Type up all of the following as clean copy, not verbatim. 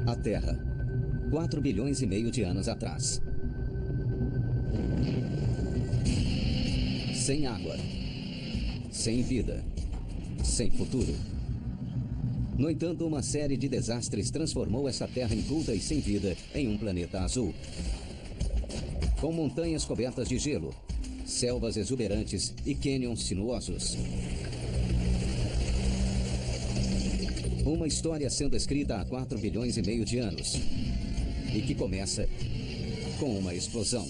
A Terra, 4 bilhões e meio de anos atrás. Sem água, sem vida, sem futuro. No entanto, uma série de desastres transformou essa Terra inculta e sem vida em um planeta azul. Com montanhas cobertas de gelo, selvas exuberantes e cânions sinuosos. Uma história sendo escrita há 4 bilhões e meio de anos. E que começa com uma explosão.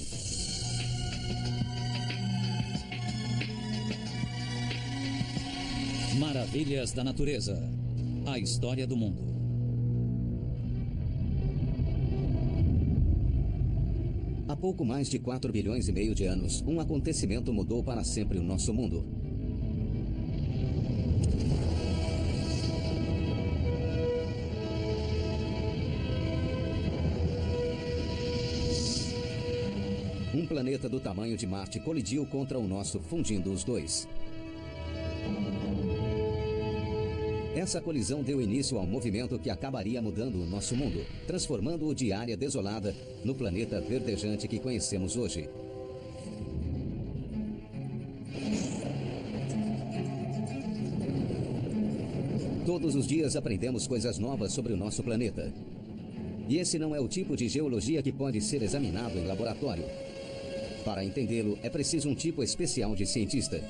Maravilhas da natureza. A história do mundo. Há pouco mais de 4 bilhões e meio de anos, um acontecimento mudou para sempre o nosso mundo. Um planeta do tamanho de Marte colidiu contra o nosso, fundindo os dois. Essa colisão deu início ao movimento que acabaria mudando o nosso mundo, transformando-o de área desolada no planeta verdejante que conhecemos hoje. Todos os dias aprendemos coisas novas sobre o nosso planeta. E esse não é o tipo de geologia que pode ser examinado em laboratório. Para entendê-lo, é preciso um tipo especial de cientista,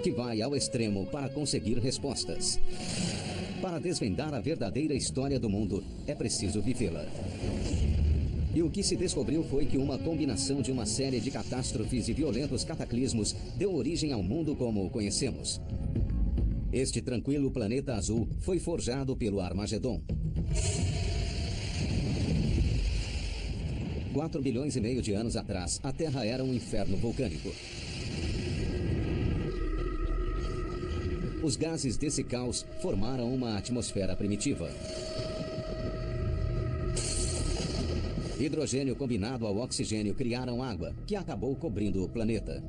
que vai ao extremo para conseguir respostas. Para desvendar a verdadeira história do mundo, é preciso vivê-la. E o que se descobriu foi que uma combinação de uma série de catástrofes e violentos cataclismos deu origem ao mundo como o conhecemos. Este tranquilo planeta azul foi forjado pelo Armagedon. 4 bilhões e meio de anos atrás, a Terra era um inferno vulcânico. Os gases desse caos formaram uma atmosfera primitiva. Hidrogênio combinado ao oxigênio criaram água, que acabou cobrindo o planeta.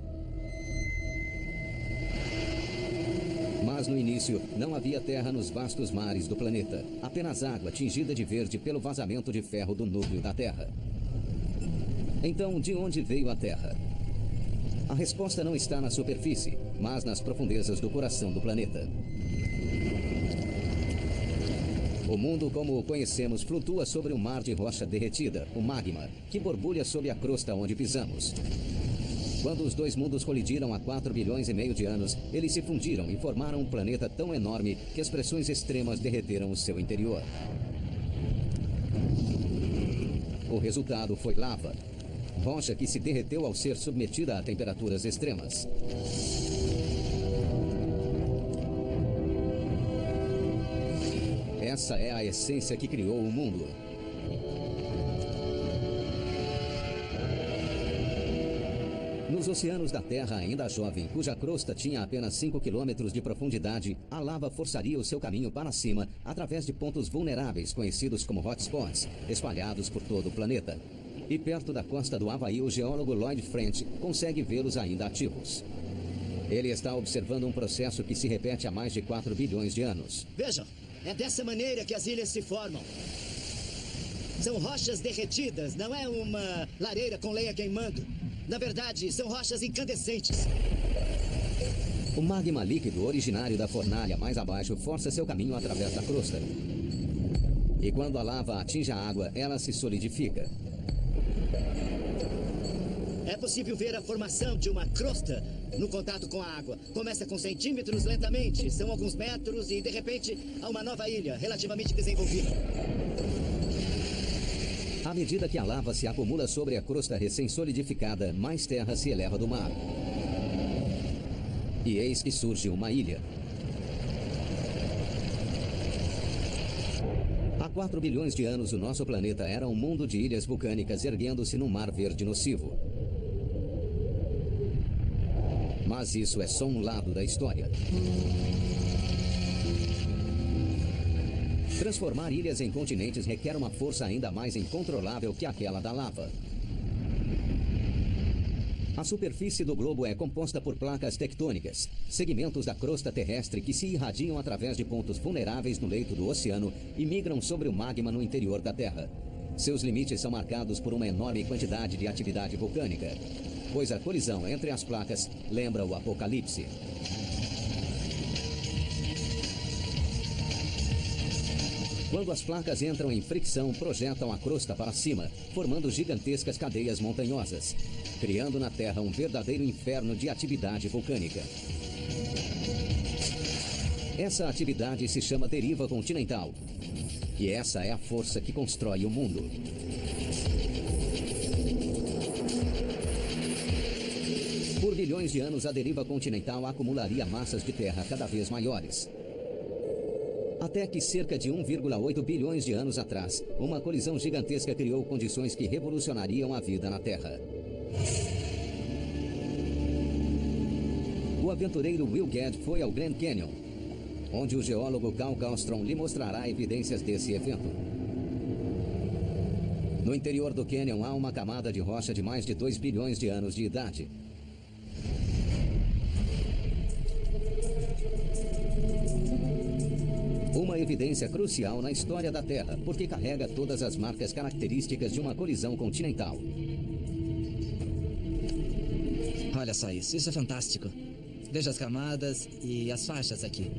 Mas no início, não havia terra nos vastos mares do planeta. Apenas água tingida de verde pelo vazamento de ferro do núcleo da Terra. Então, de onde veio a Terra? A resposta não está na superfície, mas nas profundezas do coração do planeta. O mundo como o conhecemos flutua sobre um mar de rocha derretida, o magma, que borbulha sob a crosta onde pisamos. Quando os dois mundos colidiram há 4 bilhões e meio de anos, eles se fundiram e formaram um planeta tão enorme que as pressões extremas derreteram o seu interior. O resultado foi lava. Rocha que se derreteu ao ser submetida a temperaturas extremas. Essa é a essência que criou o mundo. Nos oceanos da Terra ainda jovem, cuja crosta tinha apenas 5 quilômetros de profundidade, a lava forçaria o seu caminho para cima através de pontos vulneráveis conhecidos como hotspots, espalhados por todo o planeta. E perto da costa do Havaí, o geólogo Lloyd French consegue vê-los ainda ativos. Ele está observando um processo que se repete há mais de 4 bilhões de anos. Vejam, é dessa maneira que as ilhas se formam. São rochas derretidas, não é uma lareira com lenha queimando. Na verdade, são rochas incandescentes. O magma líquido originário da fornalha mais abaixo força seu caminho através da crosta. E quando a lava atinge a água, ela se solidifica. É possível ver a formação de uma crosta no contato com a água. Começa com centímetros lentamente, são alguns metros e, de repente, há uma nova ilha relativamente desenvolvida. À medida que a lava se acumula sobre a crosta recém-solidificada, mais terra se eleva do mar. E eis que surge uma ilha. Há 4 bilhões de anos, o nosso planeta era um mundo de ilhas vulcânicas erguendo-se num mar verde nocivo. Mas isso é só um lado da história. Transformar ilhas em continentes requer uma força ainda mais incontrolável que aquela da lava. A superfície do globo é composta por placas tectônicas, segmentos da crosta terrestre que se irradiam através de pontos vulneráveis no leito do oceano e migram sobre o magma no interior da Terra. Seus limites são marcados por uma enorme quantidade de atividade vulcânica, pois a colisão entre as placas lembra o apocalipse. Quando as placas entram em fricção, projetam a crosta para cima, formando gigantescas cadeias montanhosas, criando na Terra um verdadeiro inferno de atividade vulcânica. Essa atividade se chama deriva continental. E essa é a força que constrói o mundo. Por bilhões de anos, a deriva continental acumularia massas de terra cada vez maiores. Até que cerca de 1,8 bilhões de anos atrás, uma colisão gigantesca criou condições que revolucionariam a vida na Terra. O aventureiro Will Gadd foi ao Grand Canyon, onde o geólogo Carl Galstrom lhe mostrará evidências desse evento. No interior do cânion há uma camada de rocha de mais de 2 bilhões de anos de idade. Uma evidência crucial na história da Terra, porque carrega todas as marcas características de uma colisão continental. Olha só isso, isso é fantástico. Veja as camadas e as faixas aqui.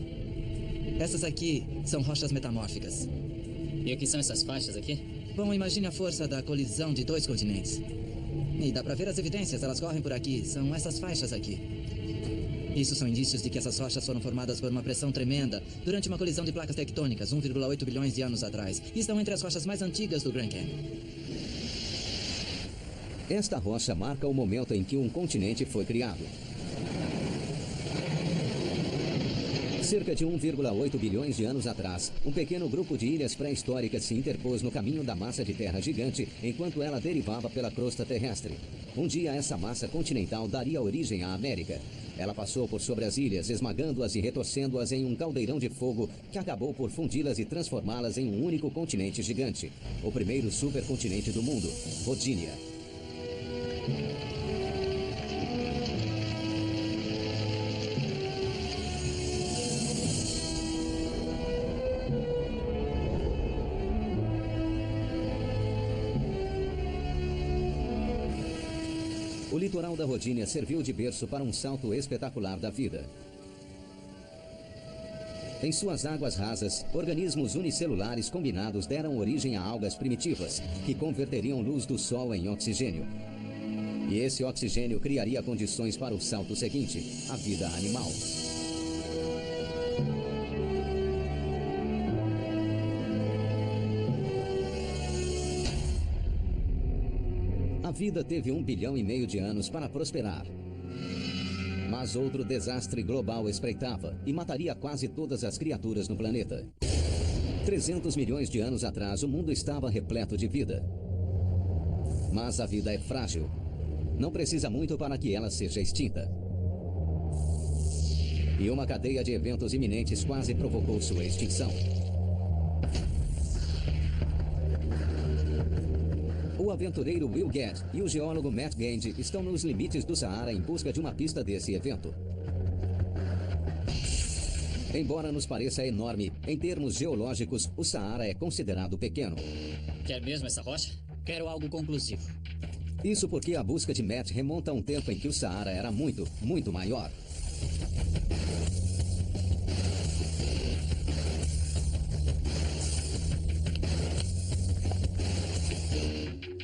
Essas aqui são rochas metamórficas. E o que são essas faixas aqui? Bom, imagine a força da colisão de 2 continentes. E dá pra ver as evidências, elas correm por aqui. São essas faixas aqui. Isso são indícios de que essas rochas foram formadas por uma pressão tremenda durante uma colisão de placas tectônicas 1,8 bilhões de anos atrás. E estão entre as rochas mais antigas do Grand Canyon. Esta rocha marca o momento em que um continente foi criado. Cerca de 1,8 bilhões de anos atrás, um pequeno grupo de ilhas pré-históricas se interpôs no caminho da massa de terra gigante enquanto ela derivava pela crosta terrestre. Um dia, essa massa continental daria origem à América. Ela passou por sobre as ilhas, esmagando-as e retorcendo-as em um caldeirão de fogo que acabou por fundi-las e transformá-las em um único continente gigante. O primeiro supercontinente do mundo, Rodinia. O litoral da Rodinia serviu de berço para um salto espetacular da vida. Em suas águas rasas, organismos unicelulares combinados deram origem a algas primitivas, que converteriam luz do sol em oxigênio. E esse oxigênio criaria condições para o salto seguinte, a vida animal. A vida teve 1,5 bilhão de anos para prosperar. Mas outro desastre global espreitava e mataria quase todas as criaturas no planeta. 300 milhões de anos atrás, o mundo estava repleto de vida. Mas a vida é frágil. Não precisa muito para que ela seja extinta. E uma cadeia de eventos iminentes quase provocou sua extinção. O aventureiro Will Gadd e o geólogo Matt Gand estão nos limites do Saara em busca de uma pista desse evento. Embora nos pareça enorme, em termos geológicos, o Saara é considerado pequeno. Quer mesmo essa rocha? Quero algo conclusivo. Isso porque a busca de Matt remonta a um tempo em que o Saara era muito, muito maior.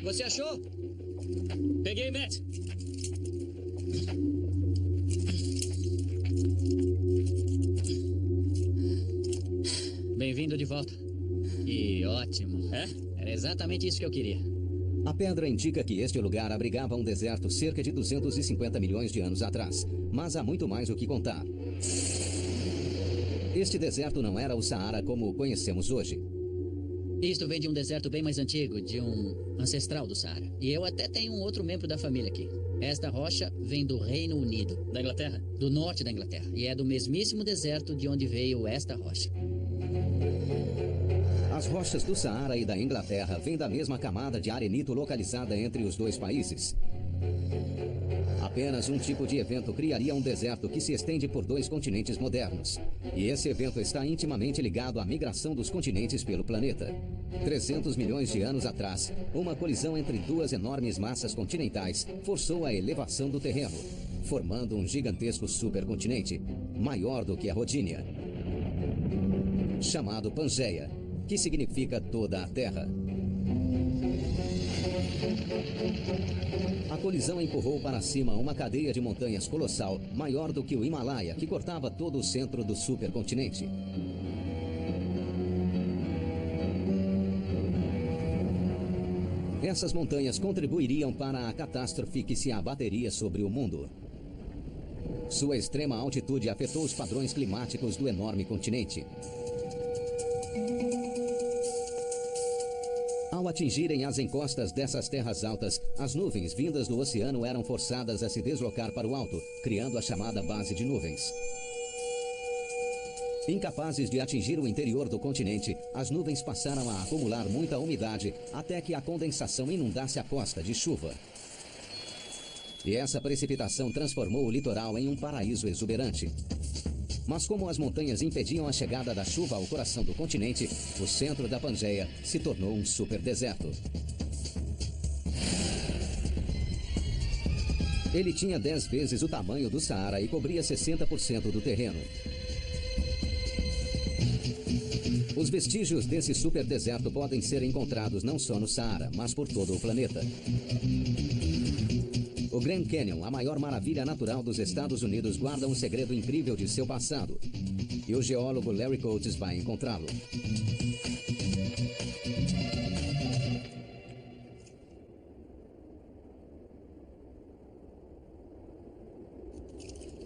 Você achou? Peguei, Matt. Bem-vindo de volta. E ótimo. É? Era exatamente isso que eu queria. A pedra indica que este lugar abrigava um deserto cerca de 250 milhões de anos atrás. Mas há muito mais o que contar. Este deserto não era o Saara como o conhecemos hoje. Isto vem de um deserto bem mais antigo, de um ancestral do Saara. E eu até tenho um outro membro da família aqui. Esta rocha vem do Reino Unido. Da Inglaterra? Do norte da Inglaterra. E é do mesmíssimo deserto de onde veio esta rocha. As rochas do Saara e da Inglaterra vêm da mesma camada de arenito localizada entre os dois países. Apenas um tipo de evento criaria um deserto que se estende por 2 continentes modernos. E esse evento está intimamente ligado à migração dos continentes pelo planeta. 300 milhões de anos atrás, uma colisão entre 2 enormes massas continentais forçou a elevação do terreno, formando um gigantesco supercontinente, maior do que a Rodínia, chamado Pangeia, que significa toda a Terra. A colisão empurrou para cima uma cadeia de montanhas colossal, maior do que o Himalaia, que cortava todo o centro do supercontinente. Essas montanhas contribuiriam para a catástrofe que se abateria sobre o mundo. Sua extrema altitude afetou os padrões climáticos do enorme continente. Ao atingirem as encostas dessas terras altas, as nuvens vindas do oceano eram forçadas a se deslocar para o alto, criando a chamada base de nuvens. Incapazes de atingir o interior do continente, as nuvens passaram a acumular muita umidade até que a condensação inundasse a costa de chuva. E essa precipitação transformou o litoral em um paraíso exuberante. Mas como as montanhas impediam a chegada da chuva ao coração do continente, o centro da Pangeia se tornou um superdeserto. Ele tinha 10 vezes o tamanho do Saara e cobria 60% do terreno. Os vestígios desse superdeserto podem ser encontrados não só no Saara, mas por todo o planeta. O Grand Canyon, a maior maravilha natural dos Estados Unidos, guarda um segredo incrível de seu passado. E o geólogo Larry Coates vai encontrá-lo.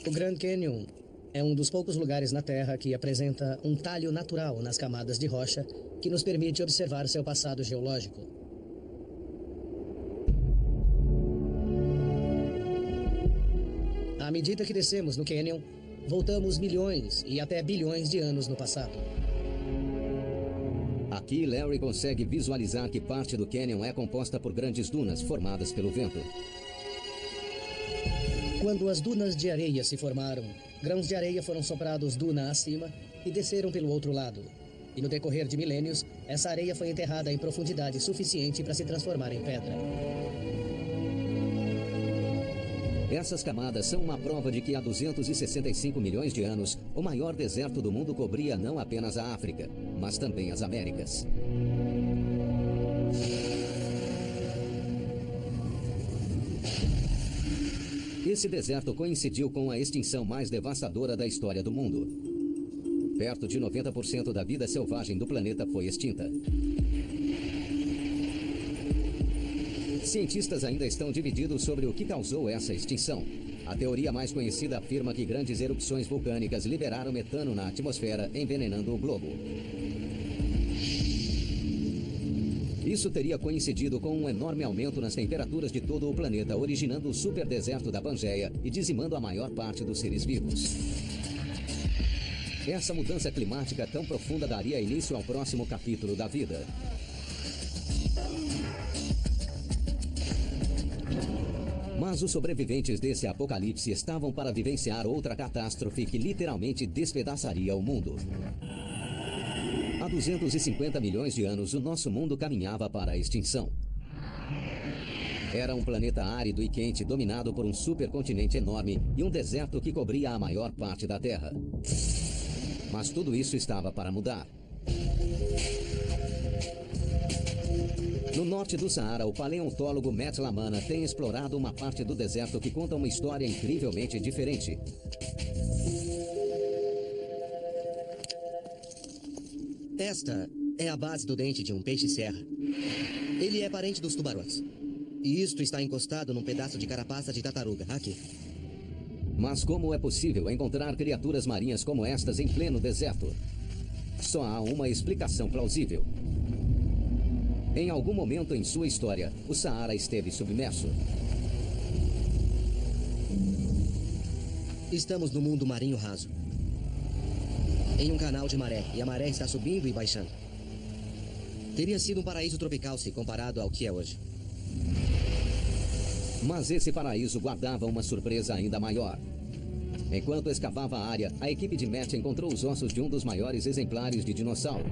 O Grand Canyon é um dos poucos lugares na Terra que apresenta um talho natural nas camadas de rocha que nos permite observar seu passado geológico. À medida que descemos no Canyon, voltamos milhões e até bilhões de anos no passado. Aqui, Larry consegue visualizar que parte do Canyon é composta por grandes dunas formadas pelo vento. Quando as dunas de areia se formaram, grãos de areia foram soprados duna acima e desceram pelo outro lado. E no decorrer de milênios, essa areia foi enterrada em profundidade suficiente para se transformar em pedra. Essas camadas são uma prova de que há 265 milhões de anos, o maior deserto do mundo cobria não apenas a África, mas também as Américas. Esse deserto coincidiu com a extinção mais devastadora da história do mundo. Perto de 90% da vida selvagem do planeta foi extinta. Cientistas ainda estão divididos sobre o que causou essa extinção. A teoria mais conhecida afirma que grandes erupções vulcânicas liberaram metano na atmosfera, envenenando o globo. Isso teria coincidido com um enorme aumento nas temperaturas de todo o planeta, originando o superdeserto da Pangeia e dizimando a maior parte dos seres vivos. Essa mudança climática tão profunda daria início ao próximo capítulo da vida. Mas os sobreviventes desse apocalipse estavam para vivenciar outra catástrofe que literalmente despedaçaria o mundo. Há 250 milhões de anos, o nosso mundo caminhava para a extinção. Era um planeta árido e quente, dominado por um supercontinente enorme e um deserto que cobria a maior parte da Terra. Mas tudo isso estava para mudar. No norte do Saara, o paleontólogo Matt Lamana tem explorado uma parte do deserto que conta uma história incrivelmente diferente. Esta é a base do dente de um peixe-serra. Ele é parente dos tubarões. E isto está encostado num pedaço de carapaça de tartaruga, aqui. Mas como é possível encontrar criaturas marinhas como estas em pleno deserto? Só há uma explicação plausível. Em algum momento em sua história, o Saara esteve submerso. Estamos no mundo marinho raso. Em um canal de maré, e a maré está subindo e baixando. Teria sido um paraíso tropical se comparado ao que é hoje. Mas esse paraíso guardava uma surpresa ainda maior. Enquanto escavava a área, a equipe de Matt encontrou os ossos de um dos maiores exemplares de dinossauro.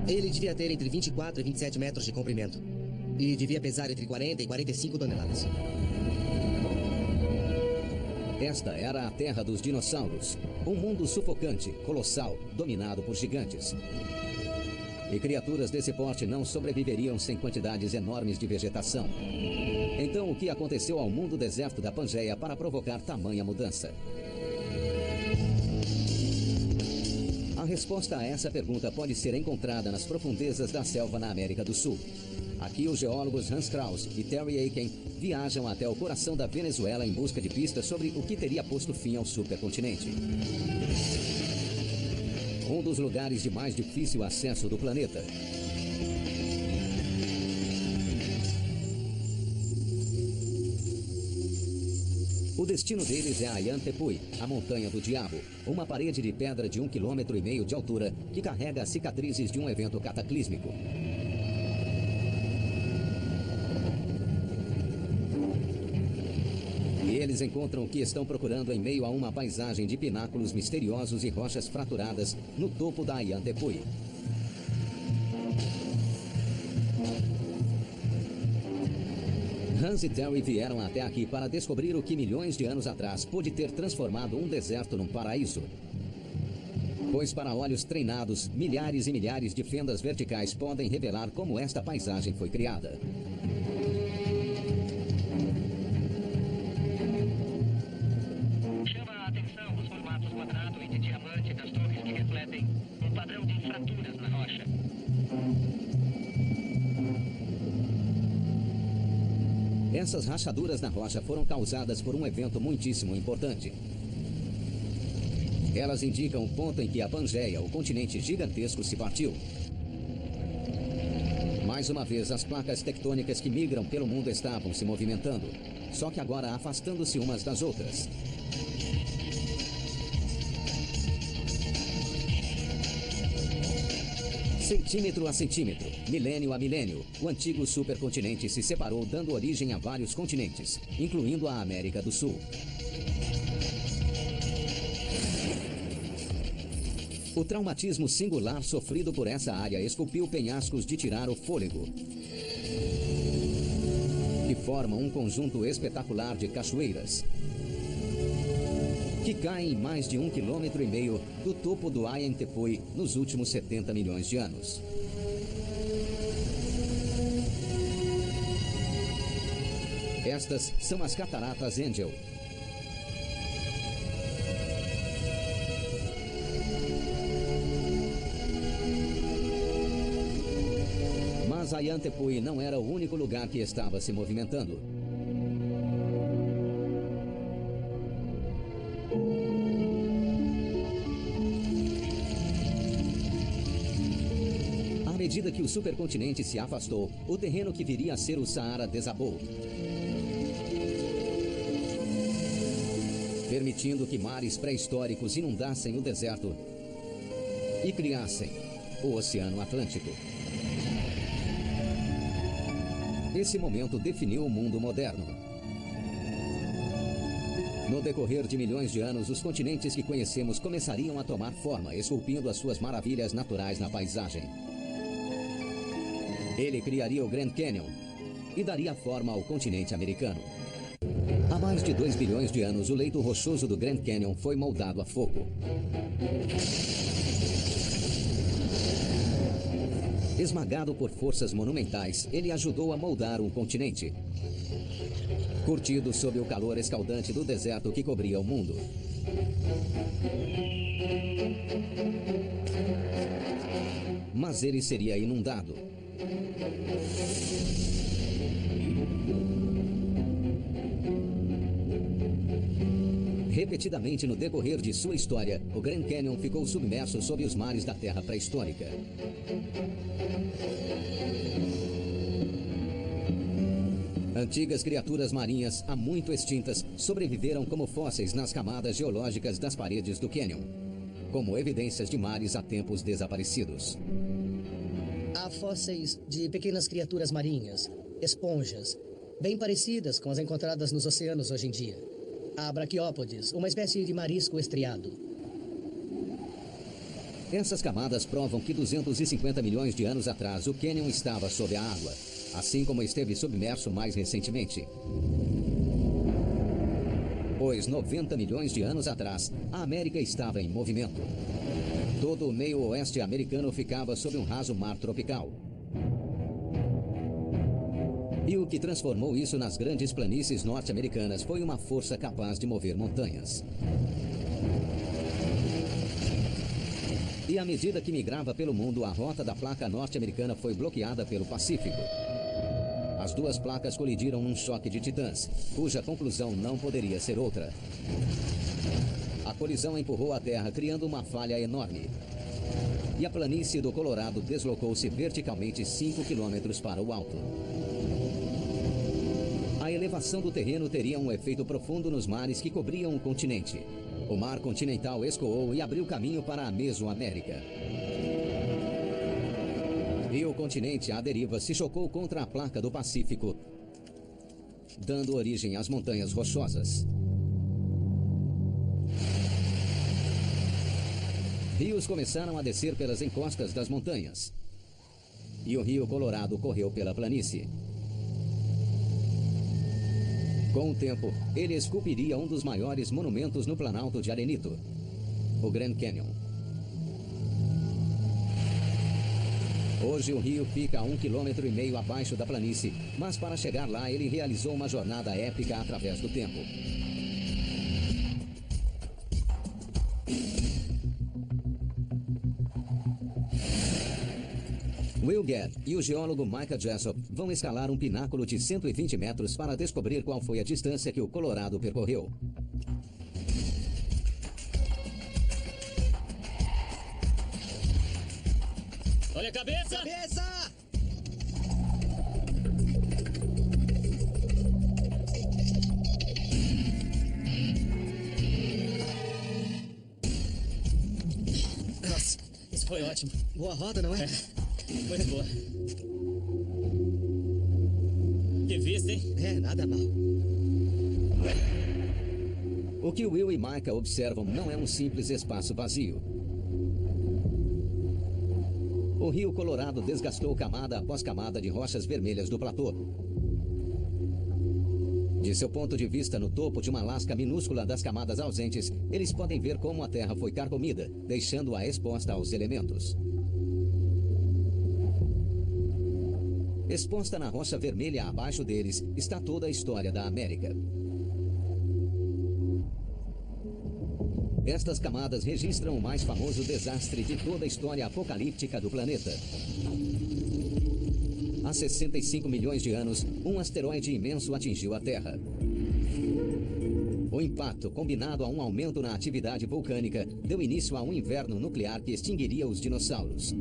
Ele devia ter entre 24 e 27 metros de comprimento. E devia pesar entre 40 e 45 toneladas. Esta era a terra dos dinossauros. Um mundo sufocante, colossal, dominado por gigantes. E criaturas desse porte não sobreviveriam sem quantidades enormes de vegetação. Então, o que aconteceu ao mundo deserto da Pangeia para provocar tamanha mudança? A resposta a essa pergunta pode ser encontrada nas profundezas da selva na América do Sul. Aqui, os geólogos Hans Kraus e Terry Aiken viajam até o coração da Venezuela em busca de pistas sobre o que teria posto fim ao supercontinente. Um dos lugares de mais difícil acesso do planeta. O destino deles é Ayantepui, a Montanha do Diabo, uma parede de pedra de 1,5 km de altura que carrega as cicatrizes de um evento cataclísmico. E eles encontram o que estão procurando em meio a uma paisagem de pináculos misteriosos e rochas fraturadas no topo da Ayantepui. Hans e Terry vieram até aqui para descobrir o que milhões de anos atrás pôde ter transformado um deserto num paraíso. Pois para olhos treinados, milhares e milhares de fendas verticais podem revelar como esta paisagem foi criada. Chama a atenção os formatos quadrado e de diamante das torres que refletem um padrão de fraturas na rocha. Essas rachaduras na rocha foram causadas por um evento muitíssimo importante. Elas indicam o ponto em que a Pangeia, o continente gigantesco, se partiu. Mais uma vez, as placas tectônicas que migram pelo mundo estavam se movimentando, só que agora afastando-se umas das outras. Centímetro a centímetro, milênio a milênio, o antigo supercontinente se separou, dando origem a vários continentes, incluindo a América do Sul. O traumatismo singular sofrido por essa área esculpiu penhascos de tirar o fôlego, que formam um conjunto espetacular de cachoeiras, que caem em mais de 1,5 km do topo do Ayantepui nos últimos 70 milhões de anos. Estas são as Cataratas Angel. Mas Ayantepui não era o único lugar que estava se movimentando. À medida que o supercontinente se afastou, o terreno que viria a ser o Saara desabou, permitindo que mares pré-históricos inundassem o deserto e criassem o Oceano Atlântico. Esse momento definiu o mundo moderno. No decorrer de milhões de anos, os continentes que conhecemos começariam a tomar forma, esculpindo as suas maravilhas naturais na paisagem. Ele criaria o Grand Canyon e daria forma ao continente americano. Há mais de 2 bilhões de anos, o leito rochoso do Grand Canyon foi moldado a fogo. Esmagado por forças monumentais, ele ajudou a moldar um continente, curtido sob o calor escaldante do deserto que cobria o mundo. Mas ele seria inundado. Repetidamente no decorrer de sua história, o Grand Canyon ficou submerso sob os mares da Terra pré-histórica. Antigas criaturas marinhas, há muito extintas, sobreviveram como fósseis nas camadas geológicas das paredes do cânion, como evidências de mares há tempos desaparecidos. Há fósseis de pequenas criaturas marinhas, esponjas bem parecidas com as encontradas nos oceanos hoje em dia. A Brachiópodes, uma espécie de marisco estriado. Essas camadas provam que 250 milhões de anos atrás o cânion estava sob a água, assim como esteve submerso mais recentemente. Pois 90 milhões de anos atrás, a América estava em movimento. Todo o meio oeste americano ficava sob um raso mar tropical. E o que transformou isso nas grandes planícies norte-americanas foi uma força capaz de mover montanhas. E à medida que migrava pelo mundo, a rota da placa norte-americana foi bloqueada pelo Pacífico. As duas placas colidiram num choque de titãs, cuja conclusão não poderia ser outra. A colisão empurrou a Terra, criando uma falha enorme. E a planície do Colorado deslocou-se verticalmente 5 quilômetros para o alto. A elevação do terreno teria um efeito profundo nos mares que cobriam o continente. O mar continental escoou e abriu caminho para a Mesoamérica. E o continente à deriva se chocou contra a placa do Pacífico, dando origem às montanhas rochosas. Rios começaram a descer pelas encostas das montanhas. E o rio Colorado correu pela planície. Com o tempo, ele esculpiria um dos maiores monumentos no Planalto de Arenito, o Grand Canyon. Hoje o rio fica a 1,5 km abaixo da planície, mas para chegar lá ele realizou uma jornada épica através do tempo. Will Gadd e o geólogo Micah Jessop vão escalar um pináculo de 120 metros para descobrir qual foi a distância que o Colorado percorreu. Olha a cabeça! Cabeça! Nossa, isso foi ótimo. Boa roda, não é? Muito boa. Que vista, hein? É, nada mal. O que Will e Micah observam não é um simples espaço vazio. O rio Colorado desgastou camada após camada de rochas vermelhas do platô. De seu ponto de vista, no topo de uma lasca minúscula das camadas ausentes, eles podem ver como a terra foi carcomida, deixando-a exposta aos elementos. Exposta na rocha vermelha abaixo deles, está toda a história da América. Estas camadas registram o mais famoso desastre de toda a história apocalíptica do planeta. Há 65 milhões de anos, um asteroide imenso atingiu a Terra. O impacto, combinado a um aumento na atividade vulcânica, deu início a um inverno nuclear que extinguiria os dinossauros.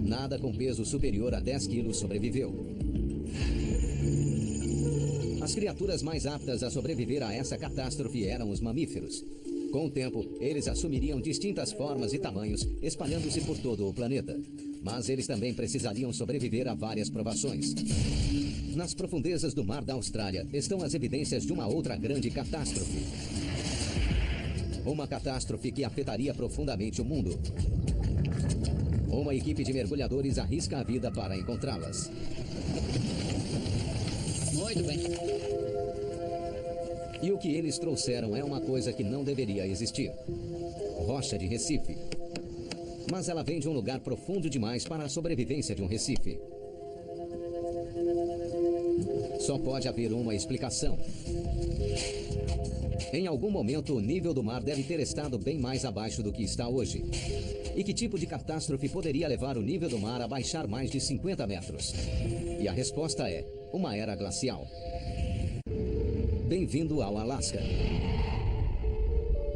Nada com peso superior a 10 quilos sobreviveu. As criaturas mais aptas a sobreviver a essa catástrofe eram os mamíferos. Com o tempo, eles assumiriam distintas formas e tamanhos, espalhando-se por todo o planeta. Mas eles também precisariam sobreviver a várias provações. Nas profundezas do mar da Austrália estão as evidências de uma outra grande catástrofe. Uma catástrofe que afetaria profundamente o mundo. Uma equipe de mergulhadores arrisca a vida para encontrá-las. Muito bem. E o que eles trouxeram é uma coisa que não deveria existir. Rocha de Recife. Mas ela vem de um lugar profundo demais para a sobrevivência de um Recife. Só pode haver uma explicação. Em algum momento, o nível do mar deve ter estado bem mais abaixo do que está hoje. E que tipo de catástrofe poderia levar o nível do mar a baixar mais de 50 metros? E a resposta é uma era glacial. Bem-vindo ao Alasca.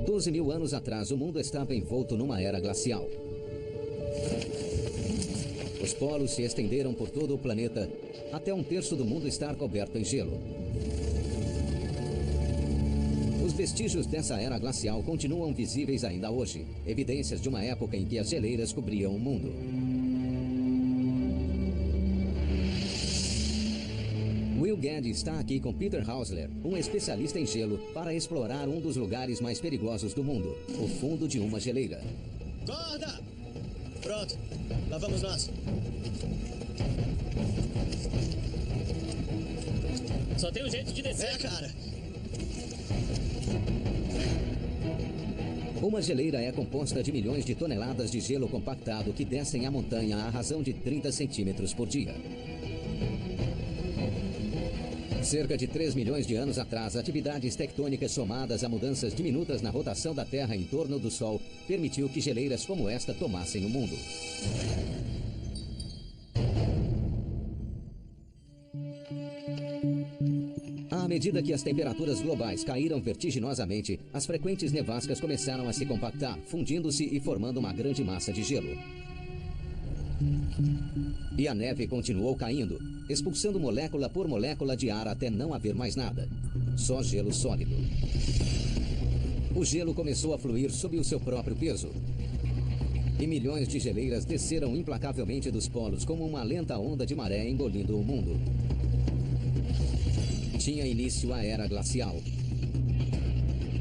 12 mil anos atrás, o mundo estava envolto numa era glacial. Os polos se estenderam por todo o planeta, até um terço do mundo estar coberto em gelo. Os vestígios dessa era glacial continuam visíveis ainda hoje, evidências de uma época em que as geleiras cobriam o mundo. Will Gadd está aqui com Peter Hausler, um especialista em gelo, para explorar um dos lugares mais perigosos do mundo, o fundo de uma geleira. Corda! Pronto, lá vamos nós. Só tem um jeito de descer. Cara. Uma geleira é composta de milhões de toneladas de gelo compactado que descem a montanha à razão de 30 centímetros por dia. Cerca de 3 milhões de anos atrás, atividades tectônicas somadas a mudanças diminutas na rotação da Terra em torno do Sol permitiu que geleiras como esta tomassem o mundo. À medida que as temperaturas globais caíram vertiginosamente, as frequentes nevascas começaram a se compactar, fundindo-se e formando uma grande massa de gelo. E a neve continuou caindo, expulsando molécula por molécula de ar até não haver mais nada. Só gelo sólido. O gelo começou a fluir sob o seu próprio peso. E milhões de geleiras desceram implacavelmente dos polos como uma lenta onda de maré engolindo o mundo. Tinha início a Era Glacial.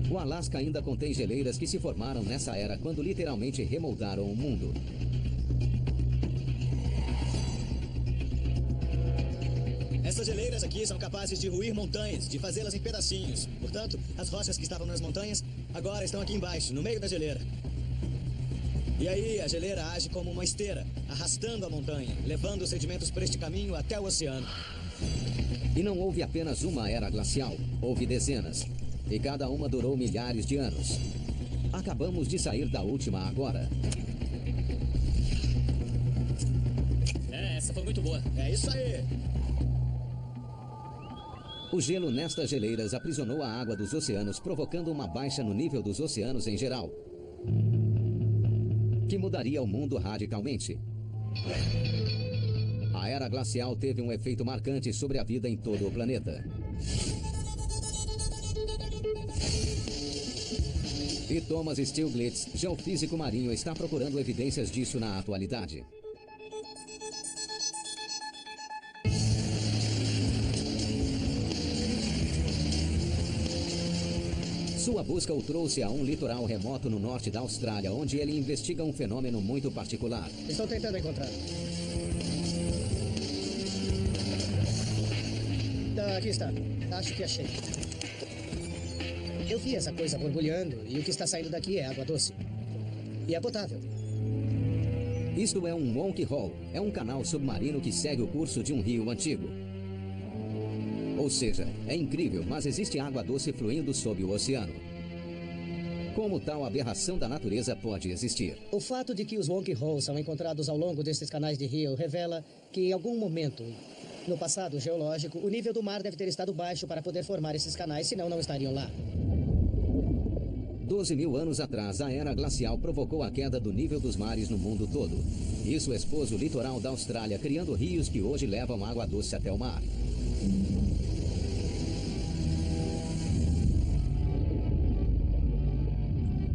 O Alasca ainda contém geleiras que se formaram nessa era quando literalmente remoldaram o mundo. Essas geleiras aqui são capazes de ruir montanhas, de fazê-las em pedacinhos. Portanto, as rochas que estavam nas montanhas agora estão aqui embaixo, no meio da geleira. E aí a geleira age como uma esteira, arrastando a montanha, levando os sedimentos por este caminho até o oceano. E não houve apenas uma era glacial, houve dezenas. E cada uma durou milhares de anos. Acabamos de sair da última agora. Essa foi muito boa. É isso aí! O gelo nestas geleiras aprisionou a água dos oceanos, provocando uma baixa no nível dos oceanos em geral, que mudaria o mundo radicalmente. A era glacial teve um efeito marcante sobre a vida em todo o planeta. E Thomas Stiglitz, geofísico marinho, está procurando evidências disso na atualidade. Sua busca o trouxe a um litoral remoto no norte da Austrália, onde ele investiga um fenômeno muito particular. Estou tentando encontrar. Aqui está. Acho que achei. Eu vi essa coisa borbulhando e o que está saindo daqui é água doce. E é potável. Isto é um Monkey Hole. É um canal submarino que segue o curso de um rio antigo. Ou seja, é incrível, mas existe água doce fluindo sob o oceano. Como tal aberração da natureza pode existir? O fato de que os Monkey Holes são encontrados ao longo desses canais de rio revela que em algum momento, no passado geológico, o nível do mar deve ter estado baixo para poder formar esses canais, senão não estariam lá. 12 mil anos atrás, a era glacial provocou a queda do nível dos mares no mundo todo. Isso expôs o litoral da Austrália, criando rios que hoje levam água doce até o mar.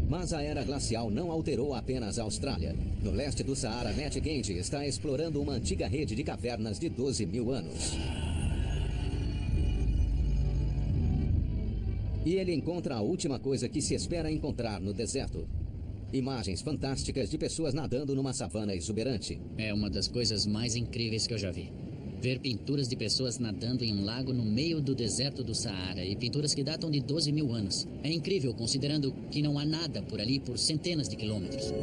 Mas a era glacial não alterou apenas a Austrália. No leste do Saara, Matt Gage está explorando uma antiga rede de cavernas de 12 mil anos. E ele encontra a última coisa que se espera encontrar no deserto. Imagens fantásticas de pessoas nadando numa savana exuberante. É uma das coisas mais incríveis que eu já vi. Ver pinturas de pessoas nadando em um lago no meio do deserto do Saara e pinturas que datam de 12 mil anos. É incrível, considerando que não há nada por ali por centenas de quilômetros.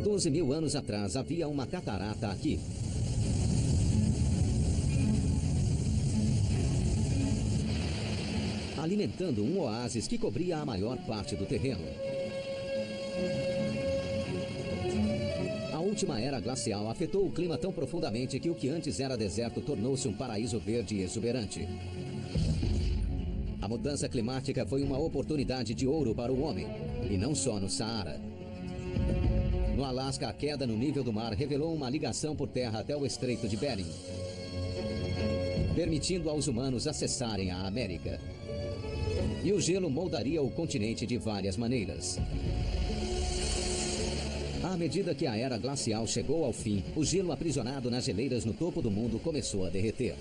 12 mil anos atrás havia uma catarata aqui. Alimentando um oásis que cobria a maior parte do terreno. A última era glacial afetou o clima tão profundamente que o que antes era deserto tornou-se um paraíso verde e exuberante. A mudança climática foi uma oportunidade de ouro para o homem, e não só no Saara. No Alasca, a queda no nível do mar revelou uma ligação por terra até o Estreito de Bering, permitindo aos humanos acessarem a América. E o gelo moldaria o continente de várias maneiras. À medida que a era glacial chegou ao fim, o gelo aprisionado nas geleiras no topo do mundo começou a derreter.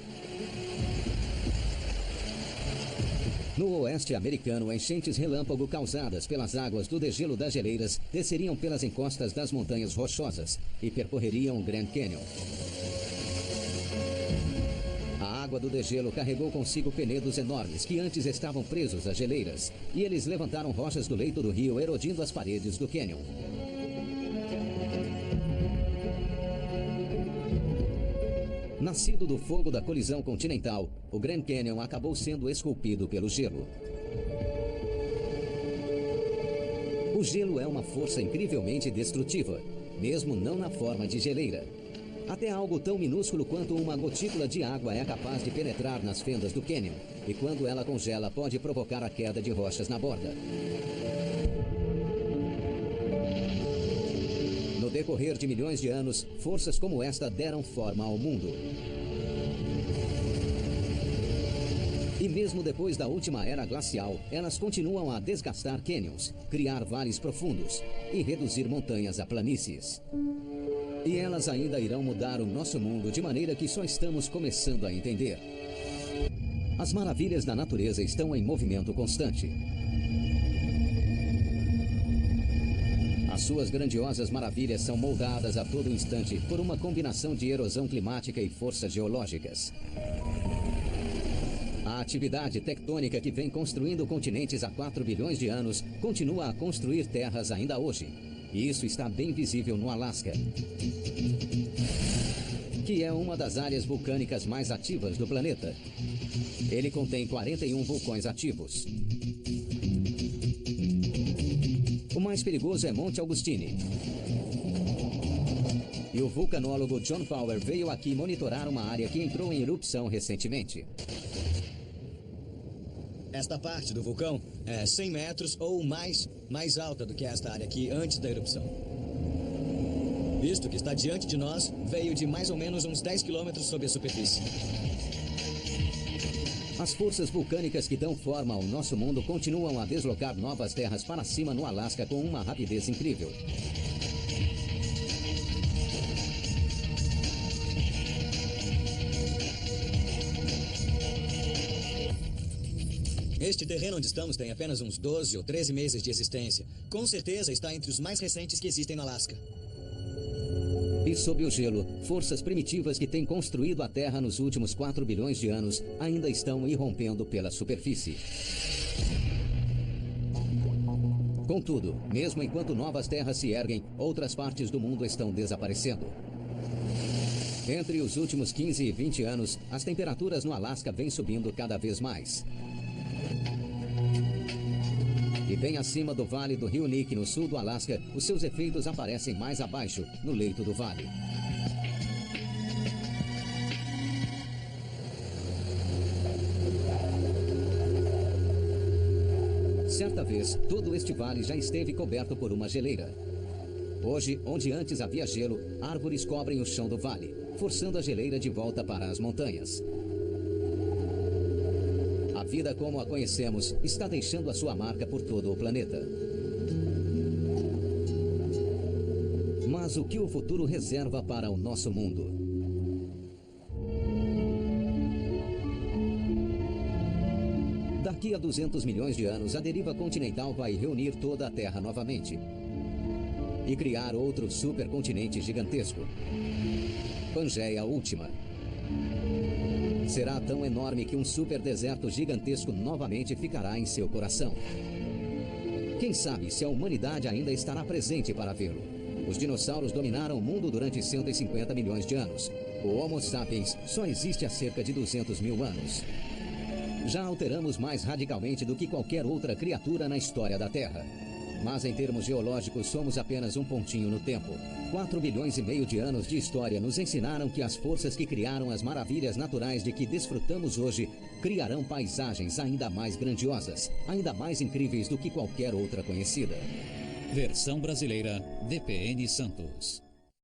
No oeste americano, enchentes relâmpago causadas pelas águas do degelo das geleiras desceriam pelas encostas das montanhas rochosas e percorreriam o Grand Canyon. A água do degelo carregou consigo penedos enormes que antes estavam presos às geleiras, e eles levantaram rochas do leito do rio, erodindo as paredes do cânion. Nascido do fogo da colisão continental, o Grand Canyon acabou sendo esculpido pelo gelo. O gelo é uma força incrivelmente destrutiva, mesmo não na forma de geleira. Até algo tão minúsculo quanto uma gotícula de água é capaz de penetrar nas fendas do cânion, e quando ela congela, pode provocar a queda de rochas na borda. No decorrer de milhões de anos, forças como esta deram forma ao mundo. E mesmo depois da última era glacial, elas continuam a desgastar cânions, criar vales profundos e reduzir montanhas a planícies. E elas ainda irão mudar o nosso mundo de maneira que só estamos começando a entender. As maravilhas da natureza estão em movimento constante. As suas grandiosas maravilhas são moldadas a todo instante por uma combinação de erosão climática e forças geológicas. A atividade tectônica que vem construindo continentes há 4 bilhões de anos continua a construir terras ainda hoje. E isso está bem visível no Alasca, que é uma das áreas vulcânicas mais ativas do planeta. Ele contém 41 vulcões ativos. O mais perigoso é Monte Augustine. E o vulcanólogo John Power veio aqui monitorar uma área que entrou em erupção recentemente. Esta parte do vulcão é 100 metros ou mais alta do que esta área aqui antes da erupção. Isto que está diante de nós veio de mais ou menos uns 10 quilômetros sob a superfície. As forças vulcânicas que dão forma ao nosso mundo continuam a deslocar novas terras para cima no Alasca com uma rapidez incrível. Este terreno onde estamos tem apenas uns 12 ou 13 meses de existência. Com certeza está entre os mais recentes que existem no Alasca. E sob o gelo, forças primitivas que têm construído a Terra nos últimos 4 bilhões de anos ainda estão irrompendo pela superfície. Contudo, mesmo enquanto novas terras se erguem, outras partes do mundo estão desaparecendo. Entre os últimos 15 e 20 anos, as temperaturas no Alasca vêm subindo cada vez mais. E bem acima do vale do Rio Nique, no sul do Alasca, os seus efeitos aparecem mais abaixo, no leito do vale. Certa vez, todo este vale já esteve coberto por uma geleira. Hoje, onde antes havia gelo, árvores cobrem o chão do vale, forçando a geleira de volta para as montanhas. A vida como a conhecemos está deixando a sua marca por todo o planeta. Mas o que o futuro reserva para o nosso mundo? Daqui a 200 milhões de anos, a deriva continental vai reunir toda a Terra novamente e criar outro supercontinente gigantesco. Pangeia Última. Será tão enorme que um superdeserto gigantesco novamente ficará em seu coração. Quem sabe se a humanidade ainda estará presente para vê-lo? Os dinossauros dominaram o mundo durante 150 milhões de anos. O Homo sapiens só existe há cerca de 200 mil anos. Já alteramos mais radicalmente do que qualquer outra criatura na história da Terra. Mas em termos geológicos, somos apenas um pontinho no tempo. 4 bilhões e meio de anos de história nos ensinaram que as forças que criaram as maravilhas naturais de que desfrutamos hoje criarão paisagens ainda mais grandiosas, ainda mais incríveis do que qualquer outra conhecida. Versão brasileira, DPN Santos.